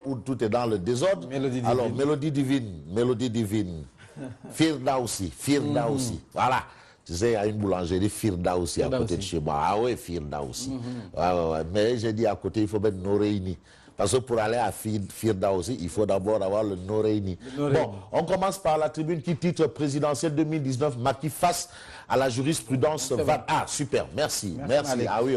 où tout est dans le désordre. Alors, mélodie divine. Firdausi. Voilà. Tu sais, il y a une boulangerie Firdausi à côté de chez moi. Ah oui, Firdausi. Mais j'ai dit à côté, il faut mettre Noreini. Parce que pour aller à Firdausi, il faut d'abord avoir le Noreini. Bon, on commence par la tribune qui titre présidentielle 2019, Macky face à la jurisprudence. Ah, super, merci. Ah oui,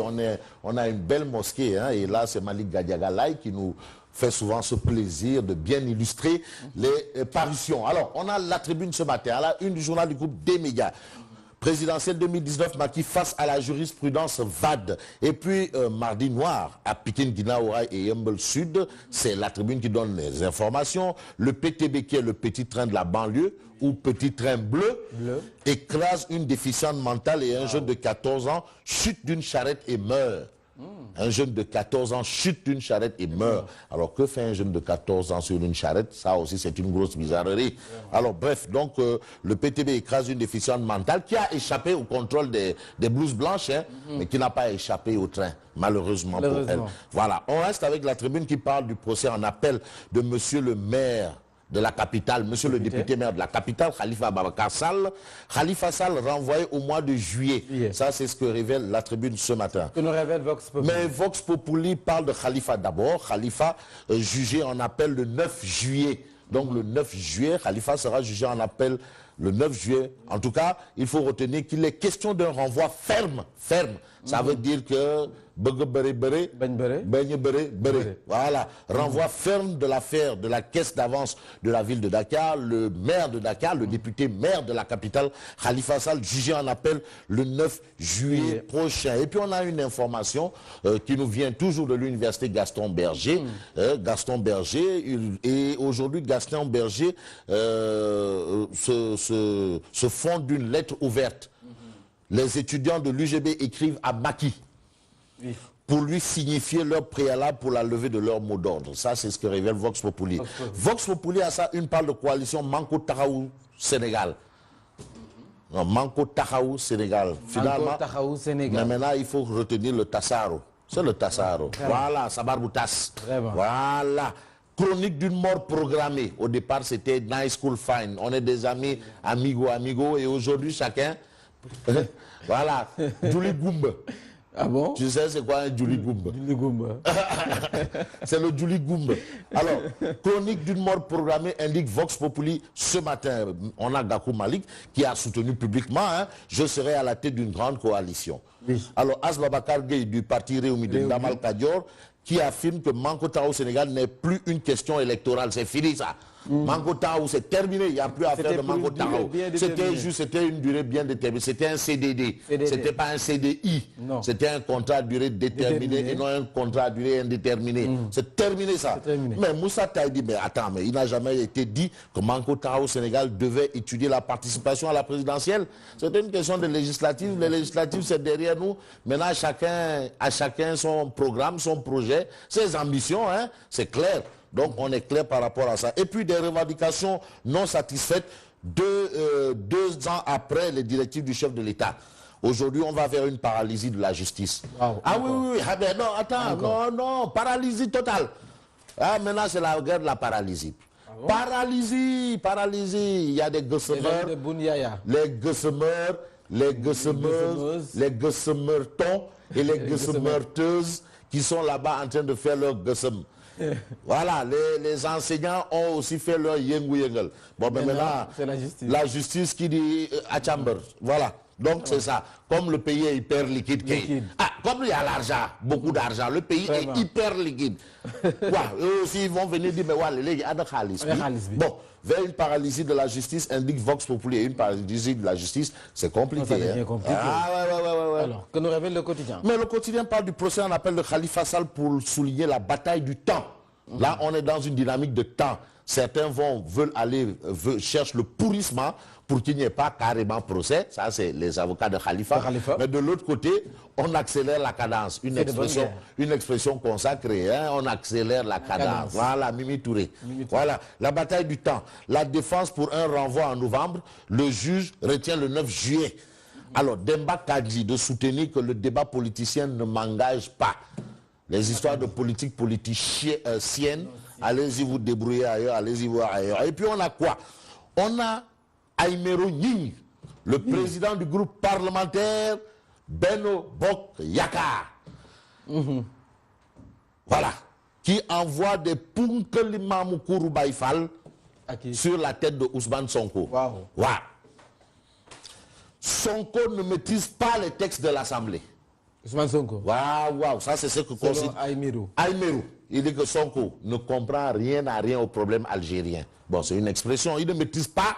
on a une belle mosquée, hein, et là, c'est Malik Gadiagalai qui nous fait souvent ce plaisir de bien illustrer les parutions. Alors, on a la tribune ce matin, à la une du journal du groupe des médias. Présidentielle 2019, Macky face à la jurisprudence VAD. Et puis, mardi noir, à Pikine, Guinaoura et Yeumbeul Sud, c'est la tribune qui donne les informations. Le PTB, qui est le petit train de la banlieue, ou petit train bleu, écrase une déficiente mentale et un jeune de 14 ans chute d'une charrette et meurt. Un jeune de 14 ans chute d'une charrette et meurt. Alors que fait un jeune de 14 ans sur une charrette? Ça aussi c'est une grosse bizarrerie. Alors bref, donc le PTB écrase une déficiente mentale qui a échappé au contrôle des blouses blanches, hein, mais qui n'a pas échappé au train, malheureusement pour elle. Voilà, on reste avec la tribune qui parle du procès en appel de monsieur le maire de la capitale, monsieur le député maire de la capitale, Khalifa Ababacar Sall. Khalifa Sall renvoyé au mois de juillet. Ça, c'est ce que révèle la tribune ce matin. Que nous révèle Vox Populi. Mais Vox Populi parle de Khalifa d'abord. Khalifa jugé en appel le 9 juillet. Donc le 9 juillet, Khalifa sera jugé en appel le 9 juillet. En tout cas, il faut retenir qu'il est question d'un renvoi ferme. Ça veut dire que voilà, renvoi ferme de l'affaire de la caisse d'avance de la ville de Dakar. Le maire de Dakar, le député maire de la capitale, Khalifa Sall, jugé en appel le 9 juillet prochain. Et puis on a une information qui nous vient toujours de l'université Gaston Berger. Et aujourd'hui, Gaston Berger se fonde d'une lettre ouverte. Les étudiants de l'UGB écrivent à Macky pour lui signifier leur préalable pour la levée de leur mot d'ordre. Ça, c'est ce que révèle Vox Populi. Vox Populi a ça, une parle de coalition Manko Tahaou Sénégal. Non, Manko Tahaou Sénégal. Finalement, mais maintenant, il faut retenir le Tassaro. C'est le Tassaro. Voilà, Sabarboutas. Voilà. Chronique d'une mort programmée. Au départ, c'était Nice School Fine. On est des amis, amigo. Et aujourd'hui, chacun... Voilà, Julie Goumba. Ah bon? Tu sais c'est quoi un Julie Goumba? C'est le Julie Goumba. Alors, chronique d'une mort programmée indique Vox Populi ce matin. On a Gakou Malik qui a soutenu publiquement, hein, je serai à la tête d'une grande coalition. Alors, Asbabacar Gueye du parti Réumi de Damal Kadior qui affirme que Manko Tahaou Sénégal n'est plus une question électorale. C'est fini ça. Manko Tahaou, c'est terminé, il n'y a plus à faire de Manko Tahaou. C'était une durée bien déterminée. C'était un CDD. C'était pas un CDI. C'était un contrat à durée déterminée et non un contrat à durée indéterminée. C'est terminé ça. Mais Moussa Taï dit, mais attends, mais il n'a jamais été dit que Manko Tahaou Sénégal devait étudier la participation à la présidentielle. C'était une question de législative. Les législatives, c'est derrière nous. Maintenant, à chacun son programme, son projet, ses ambitions, hein, c'est clair. Donc on est clair par rapport à ça. Et puis des revendications non satisfaites 2 ans après les directives du chef de l'État. Aujourd'hui, on va vers une paralysie de la justice. Ah oui. Ah ben non, attends, non, paralysie totale. Ah, maintenant, c'est la guerre de la paralysie. Paralysie. Il y a des gossemeurs, les gossemeurtons et les gossemeurteuses qui sont là-bas en train de faire leur gossem. Voilà, les enseignants ont aussi fait leur yengu-yengel. Bon, mais maintenant, la justice qui dit à chamber. Voilà. Donc c'est ça. Comme le pays est hyper liquide. Ah, comme il y a l'argent, beaucoup d'argent, le pays est hyper liquide. Eux aussi ils vont venir dire, mais voilà, les gars, bon, vers une paralysie de la justice, indique Vox Populi. Une paralysie de la justice, c'est compliqué. Ça devient compliqué. Alors, que nous révèle le quotidien? Mais le quotidien parle du procès en appel de Khalifa Sall pour souligner la bataille du temps. Là, on est dans une dynamique de temps. Certains cherchent le pourrissement pour qu'il n'y ait pas carrément procès. Ça, c'est les avocats de Khalifa. Mais de l'autre côté, on accélère la cadence. Une expression consacrée. Hein? On accélère la cadence. Voilà, Mimi Touré. Voilà, la bataille du temps. La défense pour un renvoi en novembre. Le juge retient le 9 juillet. Alors, Demba Kadji de soutenir que le débat politicien ne m'engage pas. Les histoires de politique politicienne allez-y vous débrouiller ailleurs, allez-y voir ailleurs. Et puis on a quoi? On a Aymero Gningue, le président du groupe parlementaire Benno Bokk Yakaar. Voilà, qui envoie des punkeli Mamoukuru Baïfal sur la tête de Ousmane Sonko. Wow. Wow. Sonko ne maîtrise pas les textes de l'Assemblée. Ousmane Sonko. Waouh, waouh, ça c'est ce que considère Aymero. Aymero. Il dit que Sonko ne comprend rien à rien au problème algérien. Bon, c'est une expression. Il ne maîtrise pas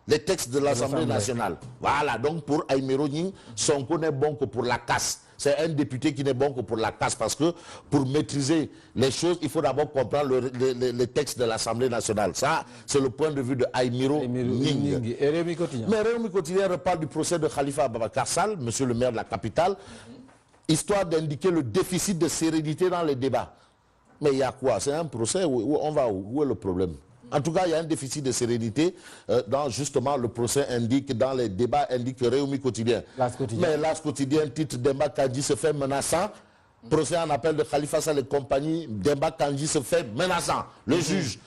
les textes de l'Assemblée nationale. Voilà, donc pour Aymero Gningue, Sonko n'est bon que pour la casse. C'est un député qui n'est bon que pour la casse parce que pour maîtriser les choses, il faut d'abord comprendre les textes de l'Assemblée nationale. Ça, c'est le point de vue de Aymero Gningue. Et Rewmi Quotidien. Mais Rewmi Quotidien reparle du procès de Khalifa Ababacar Sall, monsieur le maire de la capitale, histoire d'indiquer le déficit de sérénité dans les débats. Mais il y a quoi? C'est un procès où on va où? Où est le problème? En tout cas, il y a un déficit de sérénité dans justement le procès indique, dans les débats indique Rewmi Quotidien. Mais L'As Quotidien titre Demba Kandji se fait menaçant. Procès en appel de Khalifa Sall et compagnie, Demba Kandji se fait menaçant. Le juge.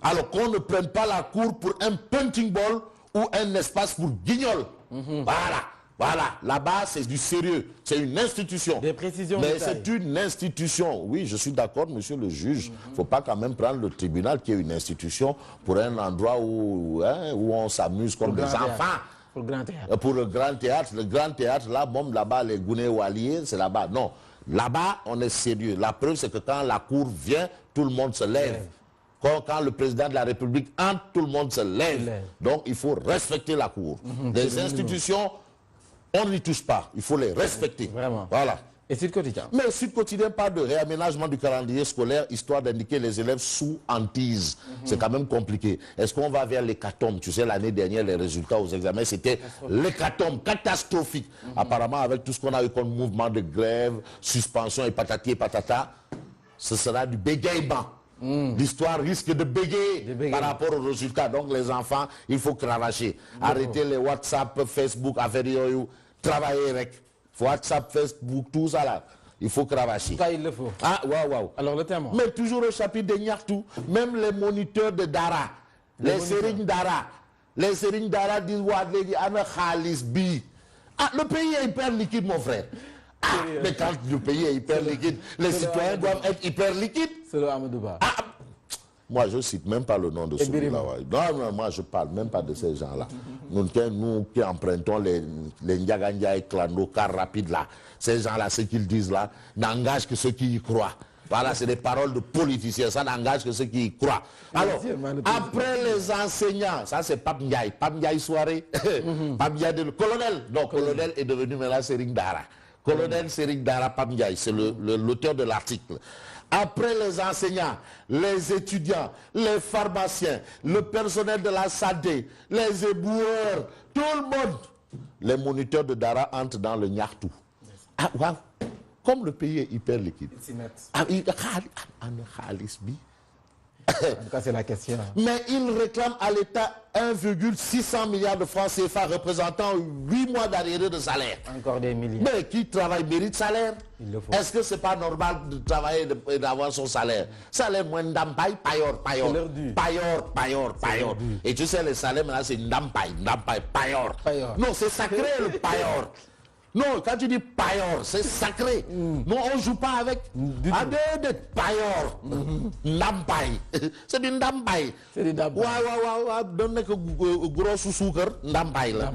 Alors qu'on ne prenne pas la cour pour un punching ball ou un espace pour guignol. Voilà. Voilà, là-bas c'est du sérieux, c'est une institution. Des précisions. Mais c'est une institution. Oui, je suis d'accord, monsieur le juge. Il ne faut pas quand même prendre le tribunal qui est une institution pour un endroit où on s'amuse comme des enfants. Pour le grand théâtre. Pour le grand théâtre. Le grand théâtre, là, bon, là-bas, les Gouné ou alliés, c'est là-bas. Non, là-bas, on est sérieux. La preuve, c'est que quand la cour vient, tout le monde se lève. Quand le président de la République entre, tout le monde se lève. Donc, il faut respecter la cour. Les institutions... On n'y touche pas, il faut les respecter. Vraiment. Voilà. Et Sud Quotidien? Mais Sud Quotidien parle de réaménagement du calendrier scolaire, histoire d'indiquer les élèves sous hantise. C'est quand même compliqué. Est-ce qu'on va vers l'hécatombe? Tu sais, l'année dernière, les résultats aux examens, c'était l'hécatombe, catastrophique. Apparemment, avec tout ce qu'on a eu comme mouvement de grève, suspension et patati et patata, ce sera du bégaiement. L'histoire risque de bégayer par rapport aux résultats. Donc les enfants, il faut cravacher. Arrêter les WhatsApp, Facebook, affaire travailler avec WhatsApp, Facebook, tout ça là. Il faut cravacher. Ça, il le faut. Ah, waouh. Alors le thème. Mais toujours au chapitre de Nyartou, même les moniteurs de Dara, les Serigne Dara disent Khalis bi. Ah, le pays est hyper liquide, mon frère. Ah, mais quand le pays est hyper liquide, les citoyens doivent être hyper liquides. C'est le Amadouba. Ah, moi, je ne cite même pas le nom de celui-là. Non, moi, je ne parle même pas de ces gens-là. Nous qui empruntons les Ndiaganja et Klando, car rapide là, ces gens-là, ce qu'ils disent là, n'engagent que ceux qui y croient. Voilà, c'est des paroles de politiciens, ça n'engage que ceux qui y croient. Alors, après les enseignants, ça c'est Pape Ndiaye soirée, Pape Ndiaye, le colonel. Donc, colonel est devenu maintenant Serigne Dara. Colonel Serigne Dara Pape Ndiaye, c'est l'auteur de l'article. Après les enseignants, les étudiants, les pharmaciens, le personnel de la santé, les éboueurs, tout le monde, les moniteurs de Dara entrent dans le Nyartou. Ah, wow. Comme le pays est hyper liquide. En tout cas, c'est la question. Mais il réclame à l'État 1,600 milliards de francs CFA représentant 8 mois d'arriérés de salaire. Encore des milliers. Mais qui travaille mérite salaire. Est-ce que c'est pas normal de travailler et d'avoir son salaire? Salaire moins d'ampaille, payor. Et tu sais, les salaires maintenant c'est ndampaille, payor. Non, c'est sacré le payor. Non, quand tu dis payor, c'est sacré. Non, on ne joue pas avec. De payor. Ndampaille. C'est du ndampaille. C'est du ndampaille. Donne que gros sous-sucre, ndampaille là.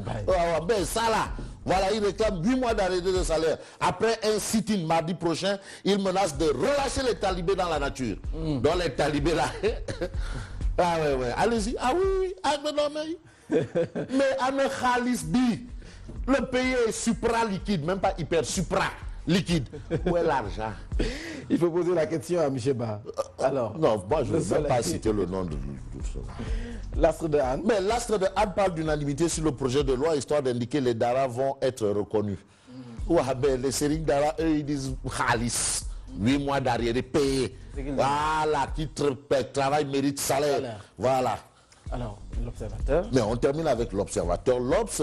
Ben ça là. Voilà, il réclame 8 mois d'arrêt de salaire. Après un sit-in mardi prochain, il menace de relâcher les talibés dans la nature. Donc les talibés là. Ah ouais. Allez-y. Ah oui. Ah mais non mais. Mais Anne Khalis Bi. Le pays est supra-liquide, même pas hyper supra-liquide. Où est l'argent? Il faut poser la question à M. Ba. Alors, non, moi je ne vais pas citer le nom de ça. L'astre de Anne. Mais l'astre de Anne parle d'unanimité sur le projet de loi, histoire d'indiquer que les Dara vont être reconnus. Les Serigne Dara, eux, ils disent Khalis. 8 mois d'arriérés payés. Voilà, qui travaille mérite salaire. Voilà. Alors, l'Observateur. Mais on termine avec l'Observateur. L'Obs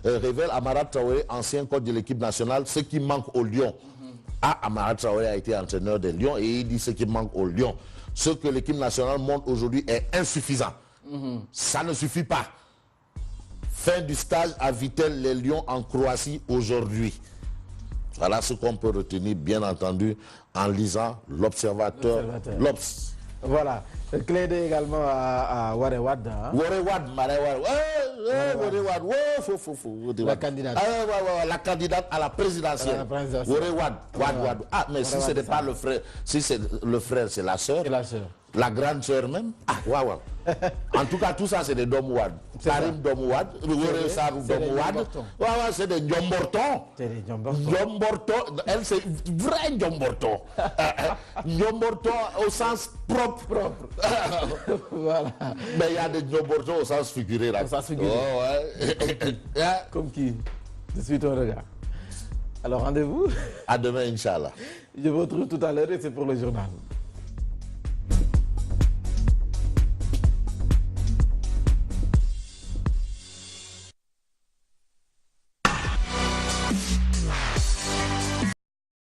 révèle Amara Traoré, ancien coach de l'équipe nationale, ce qui manque au Lion. Ah, Amara Traoré a été entraîneur des Lions et il dit ce qui manque au Lion. ce que l'équipe nationale montre aujourd'hui est insuffisant. Ça ne suffit pas. Fin du stage à Vittel, les Lions en Croatie aujourd'hui. Voilà ce qu'on peut retenir, bien entendu, en lisant l'Observateur. L'Obs. Voilà. Clé également à Warewad. Warewad, la candidate. La candidate à la présidentielle. Warewad. Ah, mais si ce n'est pas le frère, si c'est le frère, c'est la sœur. La grande sœur même. Ah, waouh. En tout cas, tout ça, c'est des Domouad. Karim Domouad, Wore Sarou Domouad. C'est des Njomborton. C'est des Njomborton. Njomborton, elle, c'est vrai Njomborton. Njomborton au sens propre. Voilà. Mais il y a des Njomborton au sens figuré. Là. Au sens figuré. Oh, ouais. Comme qui? Je suis ton regard. Alors, rendez-vous. À demain, Inch'Allah. Je vous retrouve tout à l'heure et c'est pour le journal.